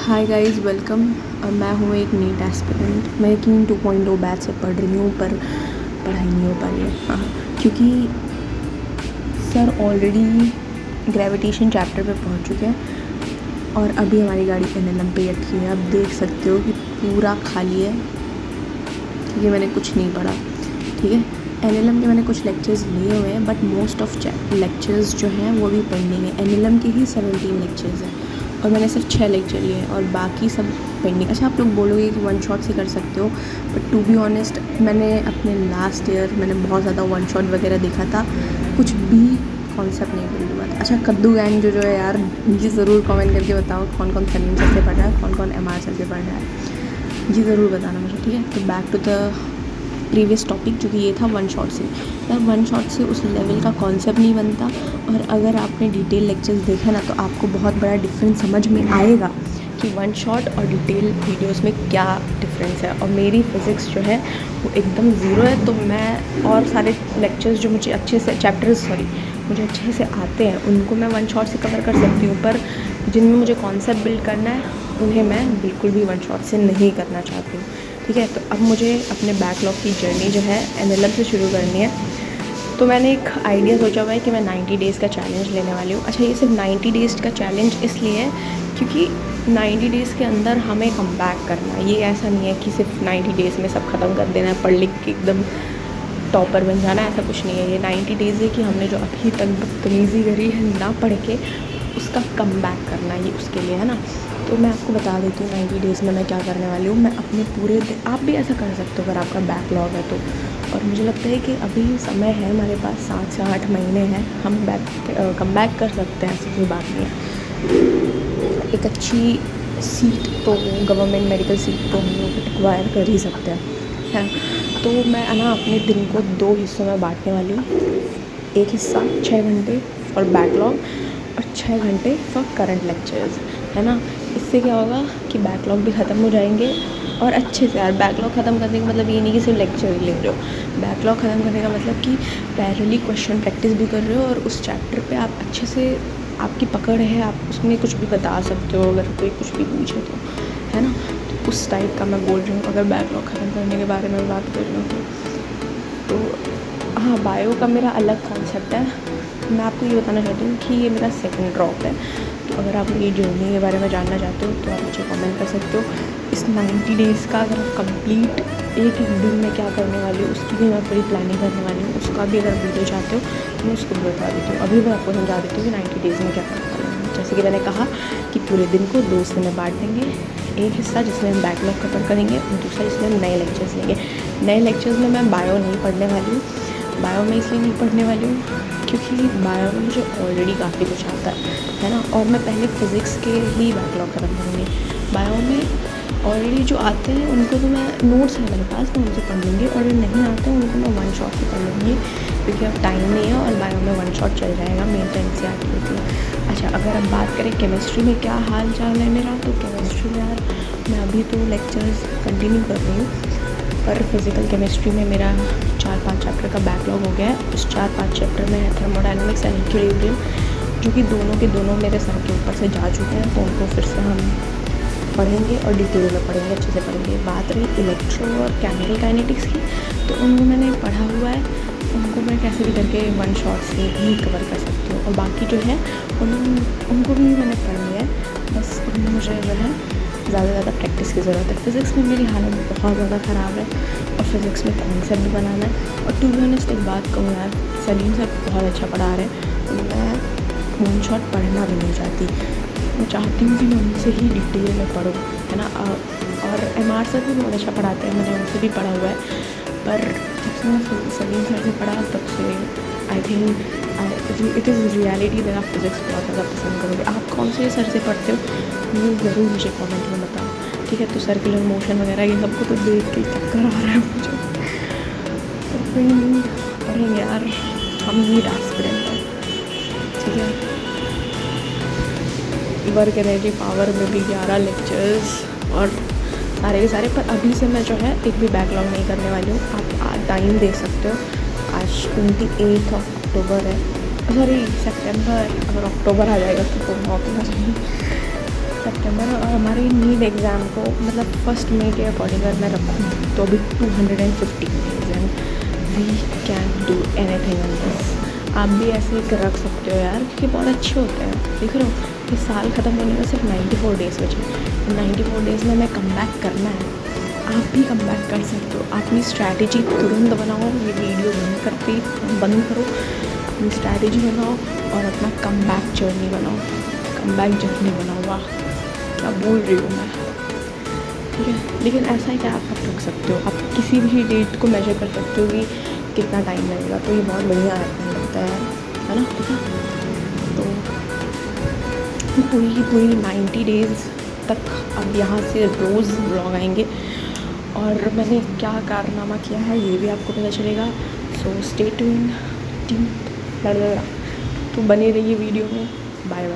Hi guys welcome. मैं हूँ एक नीट एस्पिरेंट। मैं यकीन 2.0 बैच से पढ़ रही हूँ पर पढ़ाई नहीं हो पा रही है। क्योंकि सर ऑलरेडी ग्रेविटेशन चैप्टर पे पहुँच चुके हैं और अभी हमारी गाड़ी एनएलएम पे रखी है। आप देख सकते हो कि पूरा खाली है क्योंकि मैंने कुछ नहीं पढ़ा। ठीक है, एनएलएम के मैंने कुछ लेक्चर्स लिए हुए हैं बट मोस्ट ऑफ लेक्चर्स जो हैं वो भी पेंडिंग है। एनएलएम के ही 17 लेक्चर्स हैं और मैंने सिर्फ 6 लेक्चर लिए हैं और बाकी सब पेंडिंग। अच्छा, आप लोग बोलोगे कि वन शॉट से कर सकते हो, बट टू बी ऑनेस्ट मैंने अपने लास्ट ईयर मैंने बहुत ज़्यादा वन शॉट वगैरह देखा था, कुछ भी कॉन्सेप्ट नहीं बिल्ड हुआ था। अच्छा, कद्दू गैंग जो है यार, ये ज़रूर कमेंट करके बताओ कौन कौन सलीम सर से पढ़ रहा है, कौन कौन एमआर सर से पढ़ रहा है, ये ज़रूर बताना मुझे। ठीक है, तो back to the previous topic जो कि ये था वन शॉट से। यार वन शॉट से उस लेवल का कॉन्सेप्ट नहीं बनता और अगर आपने डिटेल लेक्चर्स देखे ना तो आपको बहुत बड़ा डिफरेंस समझ में आएगा कि वन शॉट और डिटेल वीडियोस में क्या डिफरेंस है। और मेरी फिज़िक्स जो है वो एकदम ज़ीरो है, तो मैं और सारे लेक्चर्स जो मुझे अच्छे से मुझे अच्छे से आते हैं उनको मैं वन शॉट से कवर कर सकती हूँ, पर जिनमें मुझे कॉन्सेप्ट बिल्ड करना है उन्हें मैं बिल्कुल भी वन शॉट से नहीं करना चाहती हूँ। ठीक है, तो अब मुझे अपने बैकलॉग की जर्नी जो है एनएलएम से शुरू करनी है। तो मैंने एक आइडिया सोचा हुआ है कि मैं 90 डेज़ का चैलेंज लेने वाली हूँ। अच्छा, ये सिर्फ 90 डेज़ का चैलेंज इसलिए है क्योंकि 90 डेज़ के अंदर हमें कम बैक करना है। ये ऐसा नहीं है कि सिर्फ 90 डेज़ में सब ख़त्म कर देना है, पढ़ लिख के एकदम टॉपर बन जाना है, ऐसा कुछ नहीं है। ये 90 डेज़ है कि हमने जो अभी तक बदतमीज़ी करी है ना पढ़ के, उसका कम बैक करना है, ये उसके लिए है ना। तो मैं आपको बता देती हूँ 90 डेज़ में मैं क्या करने वाली हूँ। मैं अपने पूरे दिन, आप भी ऐसा कर सकते हो अगर आपका बैकलॉग है तो। और मुझे लगता है कि अभी समय है हमारे पास, 7 से 8 महीने हैं, हम कम बैक कर सकते हैं, ऐसी कोई बात नहीं है। एक अच्छी सीट तो गवर्नमेंट मेडिकल सीट तो हम लोग एक्वायर कर ही सकते हैं। तो मैं ना अपने दिन को 2 हिस्सों में बांटने वाली हूँ। एक हिस्सा 6 घंटे फॉर बैकलॉग और 6 घंटे फॉर करंट लेक्चर्स, है ना। इससे क्या होगा कि बैकलॉग भी ख़त्म हो जाएंगे और अच्छे से। यार बैकलॉग ख़त्म करने का मतलब ये नहीं कि सिर्फ लेक्चर ही ले रहे हो। बैकलॉग ख़त्म करने का मतलब कि पैरेलली क्वेश्चन प्रैक्टिस भी कर रहे हो और उस चैप्टर पे आप अच्छे से, आपकी पकड़ है, आप उसमें कुछ भी बता सकते हो अगर कोई कुछ भी पूछे तो, है ना। तो उस टाइप का मैं बोल रही हूँ अगर बैकलॉग ख़त्म करने के बारे में बात कर रही हूँ तो हाँ, बायो का मेरा अलग कॉन्सेप्ट है। मैं आपको ये बताना चाहती हूँ कि ये मेरा सेकंड ड्रॉप है। तो अगर आप मेरी जर्नी के बारे में जानना चाहते हो तो आप मुझे कमेंट कर सकते हो। इस 90 डेज़ का अगर आप कंप्लीट एक दिन में क्या करने वाली हूँ उसकी भी मैं पूरी प्लानिंग करने वाली हूँ, उसका भी अगर वीडियो चाहते हो तो मैं उसको भी बता देती हूँ। अभी मैं आपको समझा देती हूँ कि 90 डेज़ में क्या करने वाली हूँ। जैसे कि मैंने कहा कि पूरे दिन को 2 हिस्से में बांट देंगे। एक हिस्सा जिसमें हम बैकलॉग कवर करेंगे और दूसरा जिसमें हम नए लेक्चर्स लेंगे। नए लेक्चर्स में मैं बायो नहीं पढ़ने वाली हूँ। बायो में इसलिए नहीं पढ़ने वाली हूँ क्योंकि बायो में मुझे ऑलरेडी काफ़ी कुछ आता है ना। और मैं पहले फ़िज़िक्स के ही बैकलॉग ख़त्म करूँगी। बायो में ऑलरेडी जो आते हैं उनको तो मैं, नोट्स है मेरे पास, मैं उनसे पढ़ लूँगी, और जो नहीं आते हैं उनको मैं वन शॉट से पढ़ लूँगी क्योंकि अब टाइम नहीं है और बायो में वन शॉट चल जाएगा, मेन तो एनसीईआरटी होती है। अच्छा, अगर हम बात करें केमिस्ट्री में क्या हाल चाल है मेरा, तो केमिस्ट्री में यार मैं अभी तो लेक्चर्स कंटिन्यू कर रही हूँ पर फिज़िकल केमिस्ट्री में मेरा 4-5 चैप्टर का बैकलॉग हो गया है। उस 4-5 चैप्टर में है थर्मोडायनामिक्स एंड इक्विलिब्रियम, जो कि दोनों के दोनों मेरे सर के ऊपर से जा चुके हैं, तो उनको फिर से हम पढ़ेंगे और डिटेल में पढ़ेंगे, अच्छे से पढ़ेंगे। बात रही इलेक्ट्रो और केमिकल काइनेटिक्स की, तो उनको मैंने पढ़ा हुआ है, उनको मैं कैसे भी करके वन शॉट से भी कवर कर सकती हूँ। और बाकी जो है उनको भी मैंने पढ़ लिया है, बस उनमें मुझे जो है ज़्यादा से ज़्यादा प्रैक्टिस की ज़रूरत है। फ़िज़िक्स में मेरी हालत बहुत ज़्यादा ख़राब है और फिज़िक्स में कॉन्सेप्ट भी बनाना है। और टू बी ऑनेस्ट एक बात कहूँ यार, सलीम सर बहुत अच्छा पढ़ा रहे हैं, तो मैं वन शॉट पढ़ना भी नहीं चाहती। मैं चाहती हूँ कि मैं उनसे ही डिटेल में पढूँ, है ना। और एमआर सर भी बहुत अच्छा पढ़ाते हैं, मैंने उनसे भी पढ़ा हुआ है, पर जब से मैं सलीम सर से पढ़ा तब से I think it is reality that आप फिज़िक्स बहुत ज़्यादा पसंद करोगे। आप कौन से सर से पढ़ते हो ये ज़रूर मुझे कमेंट में बताओ, ठीक है। तो सर्कुलर मोशन वगैरह ये सबको तो देख के चक्कर आ रहा है मुझे, तो कोई नहीं, पढ़ेंगे यार, हम नीट एस्पिरेंट हैं, ठीक है। वर्क एनर्जी पावर में भी 11 लेक्चर्स और सारे के सारे, पर अभी से मैं जो है एक भी बैकलॉग नहीं करने वाली हूँ। आप टाइम दे सकते हो, आज 28 अक्टूबर है, सॉरी सितंबर, अगर अक्टूबर आ जाएगा तो वापस आ जाएगी। सितंबर और हमारे नीट एग्ज़ाम को मतलब 1 मई के अकॉर्डिंग अगर मैं रखूँ तो अभी 250 days and we can do anything on this. आप भी ऐसे एक रख सकते हो यार, क्योंकि बहुत अच्छे होते हैं। देख रहे हो ये साल ख़त्म होने में सिर्फ 94 डेज़ बचे। 94 डेज़ में हमें कम बैक करना है। आप भी कम बैक कर सकते हो। अपनी स्ट्रैटेजी तुरंत बनाओ, ये वीडियो बंद करो, अपनी स्ट्रैटेजी बनाओ और अपना कम बैक जर्नी बनाओ। कम बैक जर्नी बनाओ, वाह क्या बोल रही हूँ मैं, ठीक है। लेकिन ऐसा है कि आप रख सकते हो, आप किसी भी डेट को मेजर कर सकते हो कि कितना टाइम लगेगा। तो ये बहुत बढ़िया ऐप मुझे लगता है ना, ठीक है। तो पूरी 90 डेज़ तक अब यहाँ से रोज़ ब्लॉग आएंगे और मैंने क्या कारनामा किया है ये भी आपको पता चलेगा। सो स्टे ट्यून्ड, तो बने रहिए वीडियो में। Bye bye.